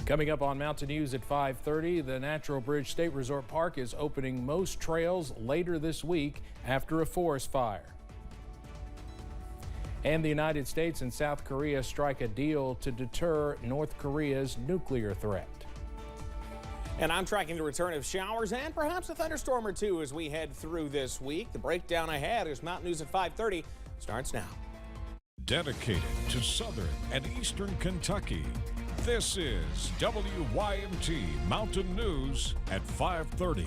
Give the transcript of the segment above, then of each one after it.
Coming up on Mountain News at 5:30, the Natural Bridge State Resort Park is opening most trails later this week after a forest fire. And the United States and South Korea strike a deal to deter North Korea's nuclear threat. And I'm tracking the return of showers and perhaps a thunderstorm or two as we head through this week. The breakdown ahead is Mountain News at 5:30 starts now. Dedicated to Southern and Eastern Kentucky, this is WYMT Mountain News at 5:30.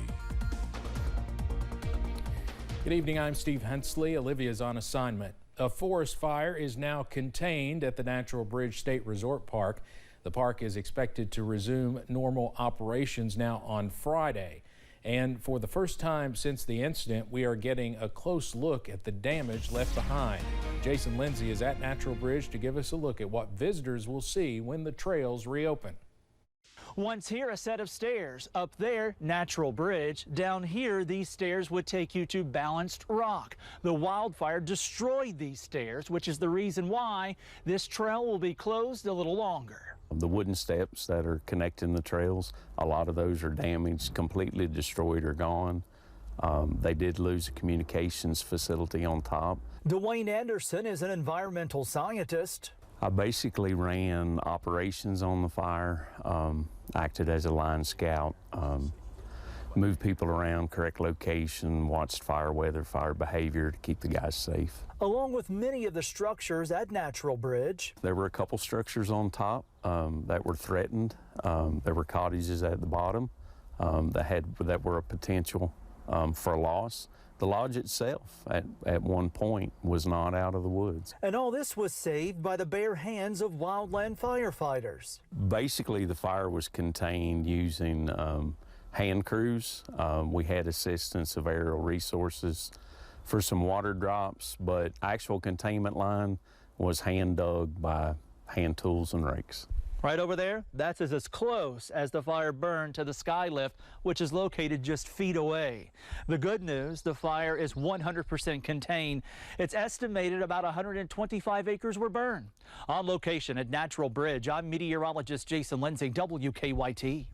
Good evening, I'm Steve Hensley. Olivia's on assignment. A forest fire is now contained at the Natural Bridge State Resort Park. The park is expected to resume normal operations now on Friday. And for the first time since the incident, we are getting a close look at the damage left behind. Jason Lindsay is at Natural Bridge to give us a look at what visitors will see when the trails reopen. Once here, a set of stairs. Up there, Natural Bridge. Down here, these stairs would take you to Balanced Rock. The wildfire destroyed these stairs, which is the reason why this trail will be closed a little longer. The wooden steps that are connecting the trails, a lot of those are damaged, completely destroyed or gone. They did lose a communications facility on top. Dwayne Anderson is an environmental scientist. I basically ran operations on the fire, acted as a line scout, moved people around, correct location, watched fire weather, fire behavior to keep the guys safe. Along with many of the structures at Natural Bridge. There were a couple structures on top that were threatened. There were cottages at the bottom that were a potential for loss. The lodge itself at one point was not out of the woods. And all this was saved by the bare hands of wildland firefighters. Basically, the fire was contained using hand crews. We had assistance of aerial resources for some water drops, but actual containment line was hand dug by hand tools and rakes. Right over there, that's as close as the fire burned to the skylift, which is located just feet away. The good news, the fire is 100% contained. It's estimated about 125 acres were burned. On location at Natural Bridge, I'm meteorologist Jason Lindsay, WKYT.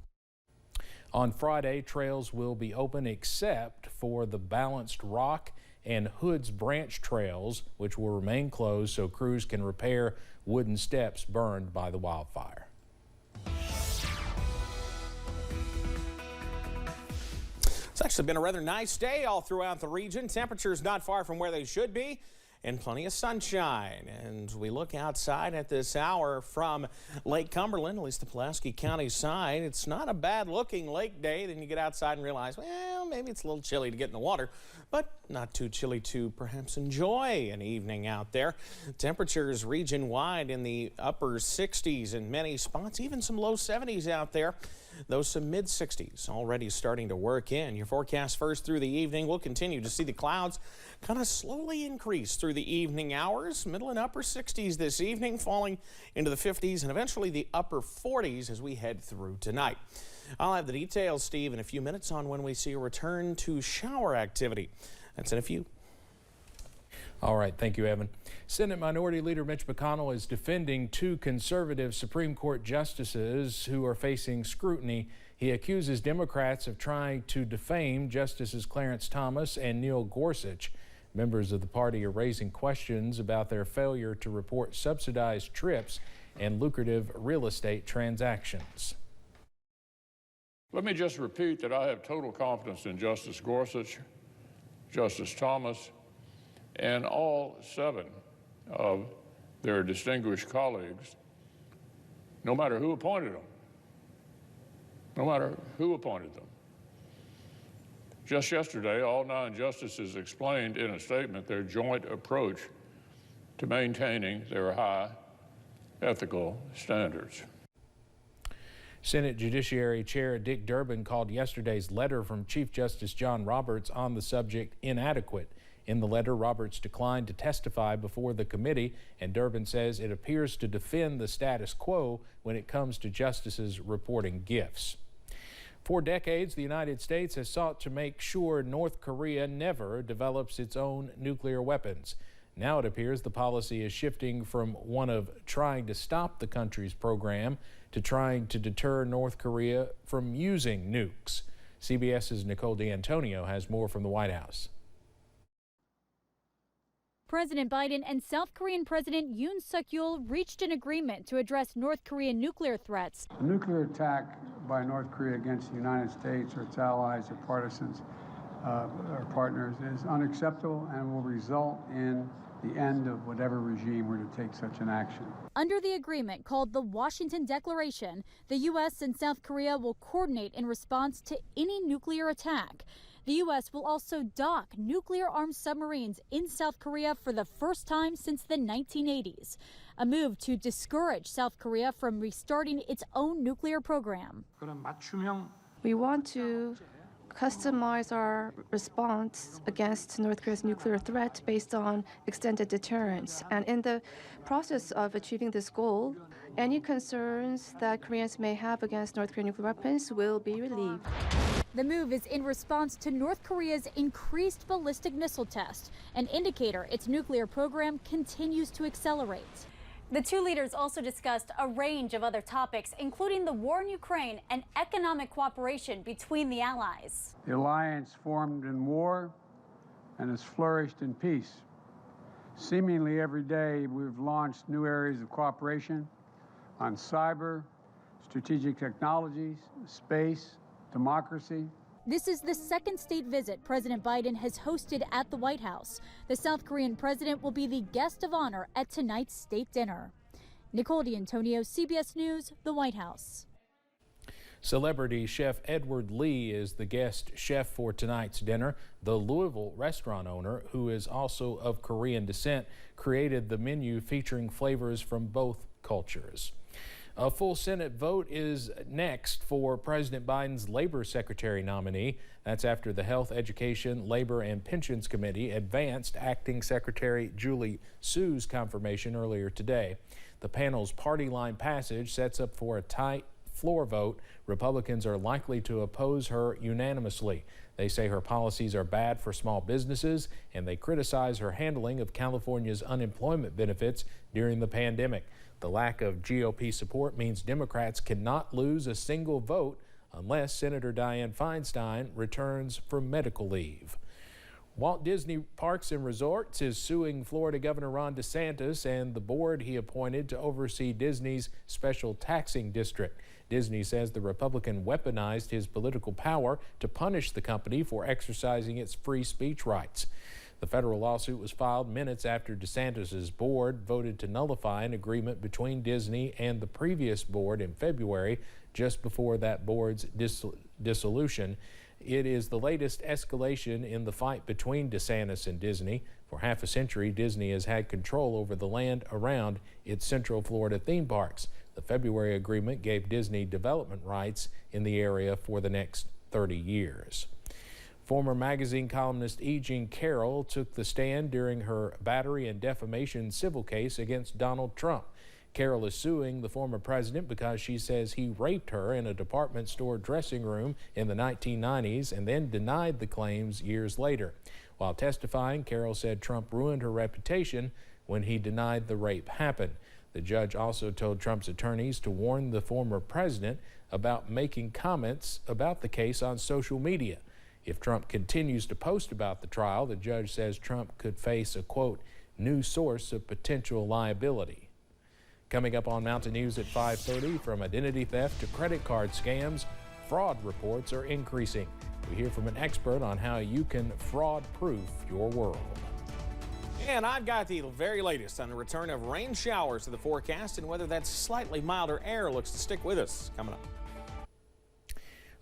On Friday, trails will be open except for the Balanced Rock and Hood's Branch trails, which will remain closed so crews can repair wooden steps burned by the wildfire. It's actually been a rather nice day all throughout the region. Temperatures not far from where they should be, and plenty of sunshine. And we look outside at this hour from Lake Cumberland, at least the Pulaski County side. It's not a bad looking lake day. Then you get outside and realize, well, maybe it's a little chilly to get in the water, but not too chilly to perhaps enjoy an evening out there. Temperatures region wide in the upper 60s in many spots, even some low 70s out there. Those some mid 60s already starting to work in. Your forecast first through the evening. We'll continue to see the clouds kind of slowly increase through the evening hours. Middle and upper 60s this evening, falling into the 50s and eventually the upper 40s as we head through tonight. I'll have the details, Steve, in a few minutes on when we see a return to shower activity. That's in a few. All right, thank you, Evan. Senate Minority Leader Mitch McConnell is defending two conservative Supreme Court justices who are facing scrutiny. He accuses Democrats of trying to defame Justices Clarence Thomas and Neil Gorsuch. Members of the party are raising questions about their failure to report subsidized trips and lucrative real estate transactions. Let me just repeat that I have total confidence in Justice Gorsuch, Justice Thomas, and all 7 of their distinguished colleagues, no matter who appointed them. No matter who appointed them. Just yesterday, all 9 justices explained in a statement their joint approach to maintaining their high ethical standards. Senate Judiciary Chair Dick Durbin called yesterday's letter from Chief Justice John Roberts on the subject inadequate. In the letter, Roberts declined to testify before the committee, and Durbin says it appears to defend the status quo when it comes to justices reporting gifts. For decades, the United States has sought to make sure North Korea never develops its own nuclear weapons. Now it appears the policy is shifting from one of trying to stop the country's program to trying to deter North Korea from using nukes. CBS's Nicole D'Antonio has more from the White House. President Biden and South Korean President Yoon Suk-yeol reached an agreement to address North Korean nuclear threats. A nuclear attack by North Korea against the United States or its allies or partisans or partners is unacceptable and will result in the end of whatever regime were to take such an action. Under the agreement called the Washington Declaration, the U.S. and South Korea will coordinate in response to any nuclear attack. The U.S. will also dock nuclear-armed submarines in South Korea for the first time since the 1980s, a move to discourage South Korea from restarting its own nuclear program. We want to customize our response against North Korea's nuclear threat based on extended deterrence. And in the process of achieving this goal, any concerns that Koreans may have against North Korean nuclear weapons will be relieved. The move is in response to North Korea's increased ballistic missile test, an indicator its nuclear program continues to accelerate. The two leaders also discussed a range of other topics, including the war in Ukraine and economic cooperation between the allies. The alliance formed in war and has flourished in peace. Seemingly every day, we've launched new areas of cooperation on cyber, strategic technologies, space, democracy. This is the second state visit President Biden has hosted at the White House. The South Korean president will be the guest of honor at tonight's state dinner. Nicole D'Antonio, CBS News, the White House. Celebrity chef Edward Lee is the guest chef for tonight's dinner. The Louisville restaurant owner, who is also of Korean descent, created the menu featuring flavors from both cultures. A full Senate vote is next for President Biden's Labor Secretary nominee. That's after the Health, Education, Labor, and Pensions Committee advanced Acting Secretary Julie Su's confirmation earlier today. The panel's party line passage sets up for a tight floor vote. Republicans are likely to oppose her unanimously. They say her policies are bad for small businesses, and they criticize her handling of California's unemployment benefits during the pandemic. The lack of GOP support means Democrats cannot lose a single vote unless Senator Dianne Feinstein returns from medical leave. Walt Disney Parks and Resorts is suing Florida Governor Ron DeSantis and the board he appointed to oversee Disney's special taxing district. Disney says the Republican weaponized his political power to punish the company for exercising its free speech rights. The federal lawsuit was filed minutes after DeSantis' board voted to nullify an agreement between Disney and the previous board in February, just before that board's dissolution. It is the latest escalation in the fight between DeSantis and Disney. For half a century, Disney has had control over the land around its Central Florida theme parks. The February agreement gave Disney development rights in the area for the next 30 years. Former magazine columnist E. Jean Carroll took the stand during her battery and defamation civil case against Donald Trump. Carroll is suing the former president because she says he raped her in a department store dressing room in the 1990s and then denied the claims years later. While testifying, Carroll said Trump ruined her reputation when he denied the rape happened. The judge also told Trump's attorneys to warn the former president about making comments about the case on social media. If Trump continues to post about the trial, the judge says Trump could face a, quote, new source of potential liability. Coming up on Mountain News at 5:30, from identity theft to credit card scams, fraud reports are increasing. We hear from an expert on how you can fraud-proof your world. And I've got the very latest on the return of rain showers to the forecast and whether that slightly milder air looks to stick with us. Coming up.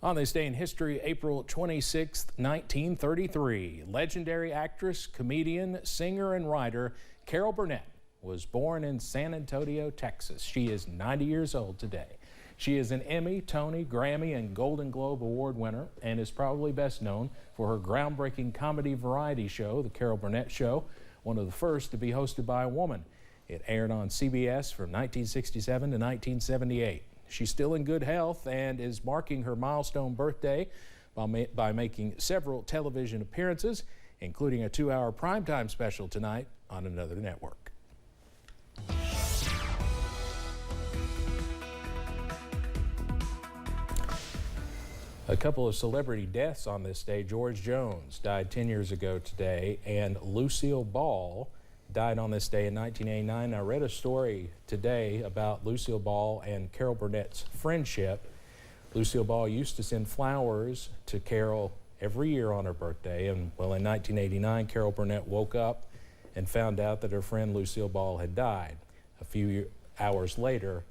On this day in history, April 26, 1933, legendary actress, comedian, singer, and writer Carol Burnett was born in San Antonio, Texas. She is 90 years old today. She is an Emmy, Tony, Grammy, and Golden Globe Award winner and is probably best known for her groundbreaking comedy variety show, The Carol Burnett Show, one of the first to be hosted by a woman. It aired on CBS from 1967 to 1978. She's still in good health and is marking her milestone birthday by making several television appearances, including a 2-hour primetime special tonight on another network. A couple of celebrity deaths on this day. George Jones died 10 years ago today, and Lucille Ball died on this day in 1989. I read a story today about Lucille Ball and Carol Burnett's friendship. Lucille Ball used to send flowers to Carol every year on her birthday, and well, in 1989, Carol Burnett woke up and found out that her friend Lucille Ball had died. A few hours later,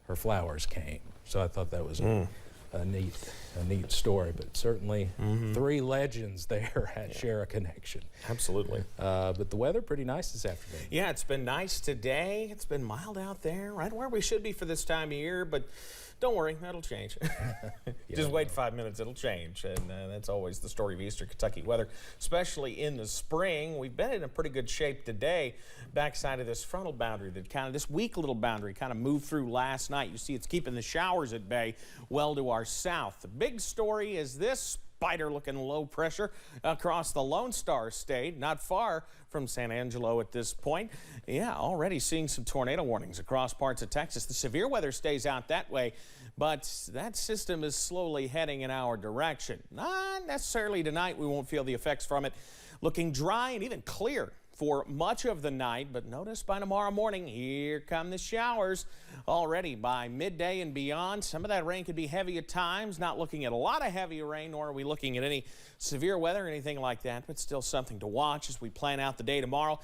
her flowers came. So I thought that was a neat story, but certainly three legends there share a connection. Absolutely. But the weather pretty nice this afternoon. Yeah, it's been nice today. It's been mild out there, right where we should be for this time of year, but don't worry, that'll change. Just wait 5 minutes, it'll change. And that's always the story of Eastern Kentucky weather, especially in the spring. We've been in a pretty good shape today, backside of this frontal boundary that this weak little boundary kind of moved through last night. You see it's keeping the showers at bay well to our south. The big story is this spider-looking low pressure across the Lone Star State, not far from San Angelo at this point. Yeah, already seeing some tornado warnings across parts of Texas. The severe weather stays out that way, but that system is slowly heading in our direction. Not necessarily tonight. We won't feel the effects from it. Looking dry and even clear for much of the night, but notice by tomorrow morning, here come the showers. Already by midday and beyond, some of that rain could be heavy at times. Not looking at a lot of heavy rain, nor are we looking at any severe weather or anything like that, but still something to watch as we plan out the day tomorrow.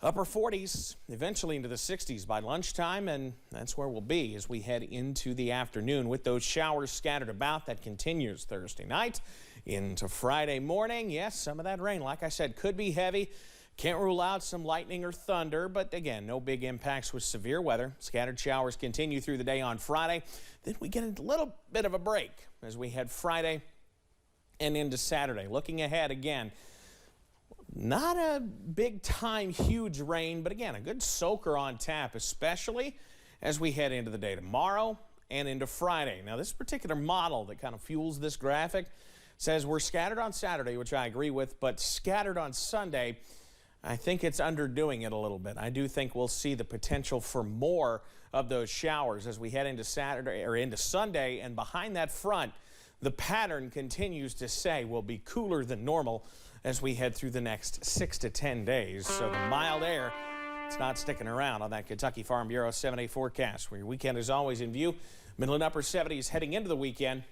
Upper 40s, eventually into the 60s by lunchtime, and that's where we'll be as we head into the afternoon with those showers scattered about. That continues Thursday night into Friday morning. Yes, some of that rain, like I said, could be heavy. Can't rule out some lightning or thunder, but again, no big impacts with severe weather. Scattered showers continue through the day on Friday. Then we get a little bit of a break as we head Friday and into Saturday. Looking ahead again, not a big time huge rain, but again, a good soaker on tap, especially as we head into the day tomorrow and into Friday. Now, this particular model that kind of fuels this graphic says we're scattered on Saturday, which I agree with, but scattered on Sunday, I think it's underdoing it a little bit. I do think we'll see the potential for more of those showers as we head into Saturday or into Sunday, and behind that front, the pattern continues to say will be cooler than normal as we head through the next 6 to 10 days. So the mild air, it's not sticking around on that Kentucky Farm Bureau 7-day forecast, where your weekend is always in view. Middle and upper 70s heading into the weekend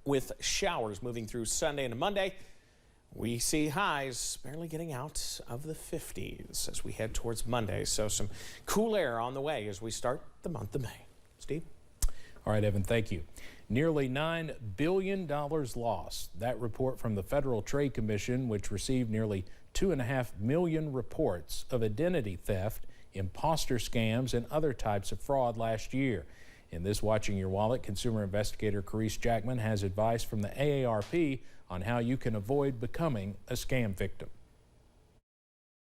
with showers moving through Sunday and Monday. We see highs barely getting out of the 50s as we head towards Monday. So some cool air on the way as we start the month of May. Steve? All right, Evan, thank you. Nearly $9 billion lost. That report from the Federal Trade Commission, which received nearly 2.5 million reports of identity theft, imposter scams, and other types of fraud last year. In this Watching Your Wallet, consumer investigator Carice Jackman has advice from the AARP on how you can avoid becoming a scam victim.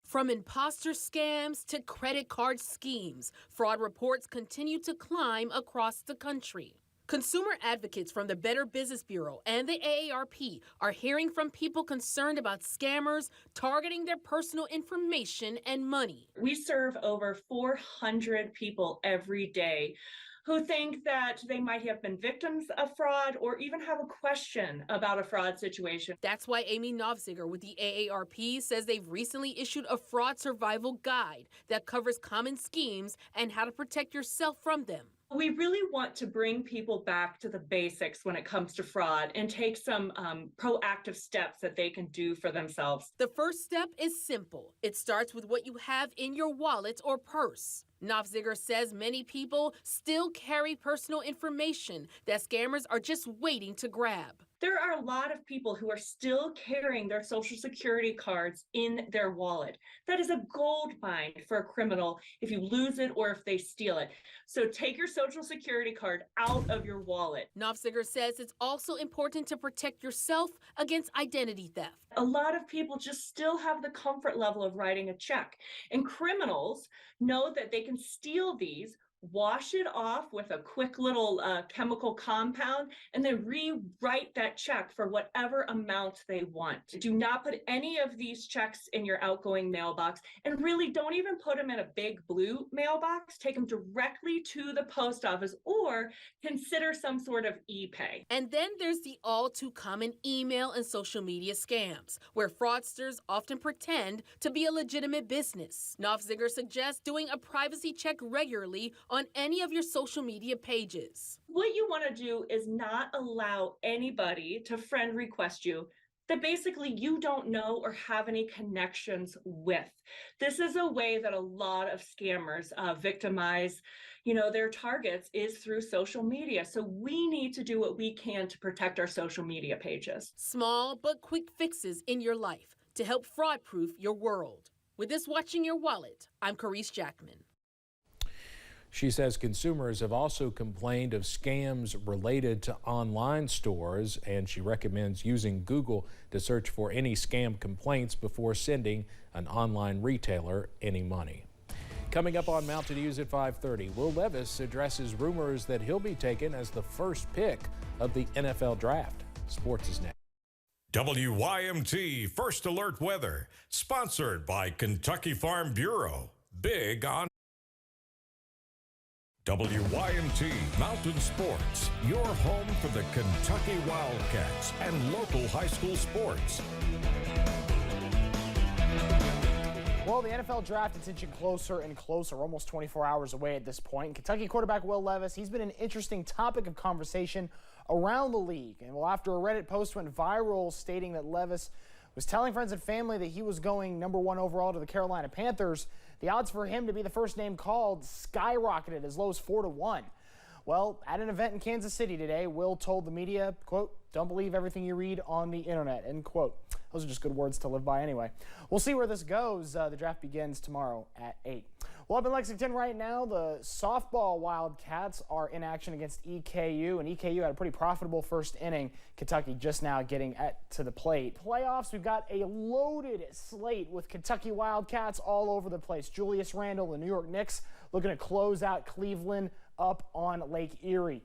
From imposter scams to credit card schemes, fraud reports continue to climb across the country. Consumer advocates from the Better Business Bureau and the AARP are hearing from people concerned about scammers targeting their personal information and money. We serve over 400 people every day who think that they might have been victims of fraud or even have a question about a fraud situation. That's why Amy Novziger with the AARP says they've recently issued a fraud survival guide that covers common schemes and how to protect yourself from them. We really want to bring people back to the basics when it comes to fraud and take some proactive steps that they can do for themselves. The first step is simple. It starts with what you have in your wallet or purse. Novziger says many people still carry personal information that scammers are just waiting to grab. There are a lot of people who are still carrying their Social Security cards in their wallet. That is a gold mine for a criminal if you lose it or if they steal it. So take your Social Security card out of your wallet. Novziger says it's also important to protect yourself against identity theft. A lot of people just still have the comfort level of writing a check, and criminals know that they can steal these wash it off with a quick little chemical compound, and then rewrite that check for whatever amount they want. Do not put any of these checks in your outgoing mailbox, and really don't even put them in a big blue mailbox. Take them directly to the post office or consider some sort of e-pay. And then there's the all too common email and social media scams, where fraudsters often pretend to be a legitimate business. Knopfziger suggests doing a privacy check regularly on any of your social media pages. What you want to do is not allow anybody to friend request you that basically you don't know or have any connections with. This is a way that a lot of scammers victimize, their targets is through social media. So we need to do what we can to protect our social media pages. Small but quick fixes in your life to help fraud-proof your world. With this Watching Your Wallet, I'm Carice Jackman. She says consumers have also complained of scams related to online stores, and she recommends using Google to search for any scam complaints before sending an online retailer any money. Coming up on Mountain News at 5:30, Will Levis addresses rumors that he'll be taken as the first pick of the NFL Draft. Sports is next. WYMT First Alert Weather, sponsored by Kentucky Farm Bureau. Big on WYMT Mountain Sports, your home for the Kentucky Wildcats and local high school sports. Well, the NFL draft is inching closer and closer, almost 24 hours away at this point. Kentucky quarterback Will Levis, he's been an interesting topic of conversation around the league. And well, after a Reddit post went viral stating that Levis was telling friends and family that he was going #1 overall to the Carolina Panthers, the odds for him to be the first name called skyrocketed as low as 4-1. Well, at an event in Kansas City today, Will told the media, quote, "Don't believe everything you read on the internet," end quote. Those are just good words to live by anyway. We'll see where this goes. The draft begins tomorrow at 8. Well, up in Lexington right now, the softball Wildcats are in action against EKU, and EKU had a pretty profitable first inning. Kentucky just now getting to the plate. Playoffs, we've got a loaded slate with Kentucky Wildcats all over the place. Julius Randle, the New York Knicks, looking to close out Cleveland up on Lake Erie.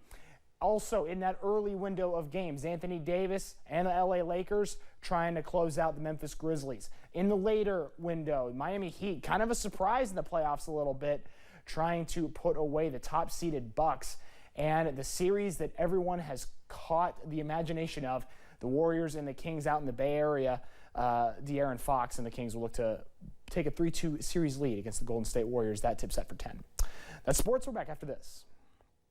Also, in that early window of games, Anthony Davis and the LA Lakers trying to close out the Memphis Grizzlies. In the later window, Miami Heat, kind of a surprise in the playoffs a little bit, trying to put away the top-seeded Bucks. And the series that everyone has caught the imagination of, the Warriors and the Kings out in the Bay Area, De'Aaron Fox and the Kings will look to take a 3-2 series lead against the Golden State Warriors. That tip set for 10. That's sports. We're back after this.